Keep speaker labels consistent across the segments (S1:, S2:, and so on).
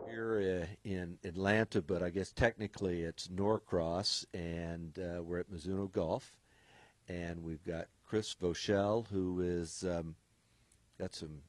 S1: Here in Atlanta, but I guess technically it's Norcross, and we're at Mizuno Golf, and we've got Chris Voshall, who is got some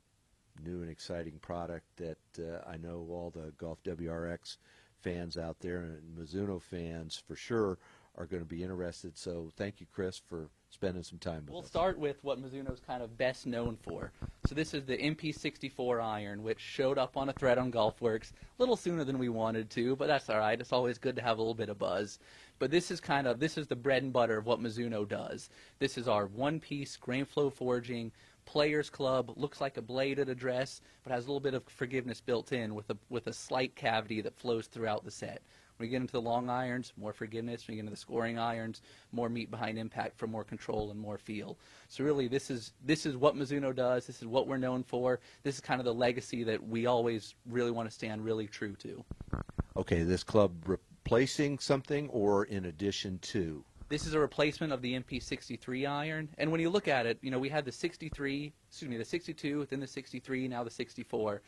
S1: new and exciting product that I know all the GolfWRX fans out there and Mizuno fans for sure are going to be interested. So thank you, Chris, for spending some time with us.
S2: We'll start with what Mizuno's kind of best known for. So this is the MP-64 iron, which showed up on a thread on GolfWRX a little sooner than we wanted to, but that's all right. It's always good to have a little bit of buzz. But this is the bread and butter of what Mizuno does. This is our one-piece grain flow forging players club. Looks like a bladed address, but has a little bit of forgiveness built in with a slight cavity that flows throughout the set. When we get into the long irons, more forgiveness. When we get into the scoring irons, more meat behind impact for more control and more feel. So really, this is what Mizuno does. This is what we're known for. This is kind of the legacy that we always really want to stand really true to.
S1: Okay, this club replacing something or in addition to?
S2: This is a replacement of the MP-63 iron, and when you look at it, you know, we had the 62, then the 63, now the 64.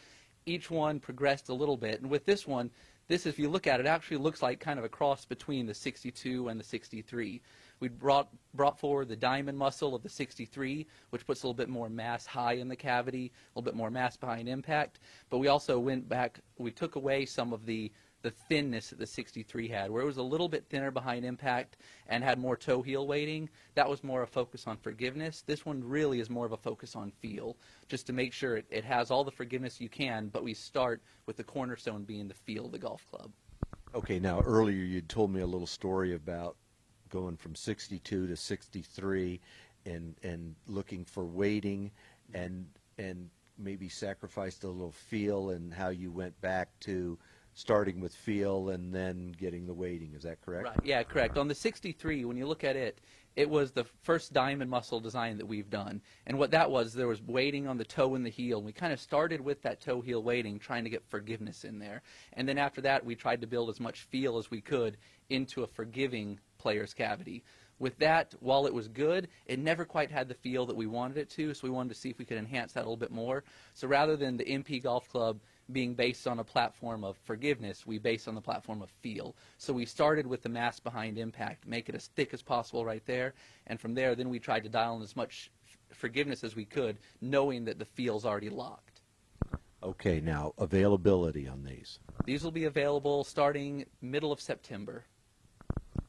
S2: Each one progressed a little bit, and with this one, if you look at it, actually looks like kind of a cross between the 62 and the 63. We brought forward the diamond muscle of the 63, which puts a little bit more mass high in the cavity, a little bit more mass behind impact, but we also went back, we took away some of the thinness that the 63 had, where it was a little bit thinner behind impact and had more toe heel weighting. That was more a focus on forgiveness. This one really is more of a focus on feel, just to make sure it has all the forgiveness you can, but we start with the cornerstone being the feel of the golf club.
S1: Okay, now earlier you told me a little story about going from 62 to 63 and looking for weighting and maybe sacrificed a little feel, and how you went back to starting with feel and then getting the weighting. Is that correct?
S2: Right. Yeah, correct. On the 63, when you look at it, it was the first diamond muscle design that we've done. And what that was, there was weighting on the toe and the heel. And we kind of started with that toe heel weighting, trying to get forgiveness in there. And then after that, we tried to build as much feel as we could into a forgiving player's cavity. With that, while it was good, it never quite had the feel that we wanted it to, so we wanted to see if we could enhance that a little bit more. So rather than the MP Golf Club being based on a platform of forgiveness, we based on the platform of feel. So we started with the mass behind impact, make it as thick as possible right there, and from there, then we tried to dial in as much forgiveness as we could, knowing that the feel's already locked.
S1: Okay, now availability on these.
S2: These will be available starting middle of September.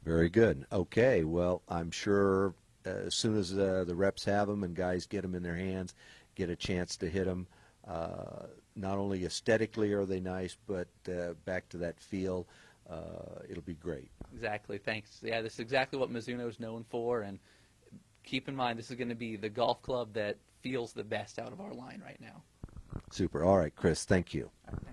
S1: Very good. Okay, well, I'm sure as soon as the reps have them and guys get them in their hands, get a chance to hit them, not only aesthetically are they nice, but back to that feel, it'll be great.
S2: Exactly. Thanks. Yeah, this is exactly what Mizuno is known for, and keep in mind this is going to be the golf club that feels the best out of our line right now.
S1: Super. All right, Chris, thank you.
S2: All right,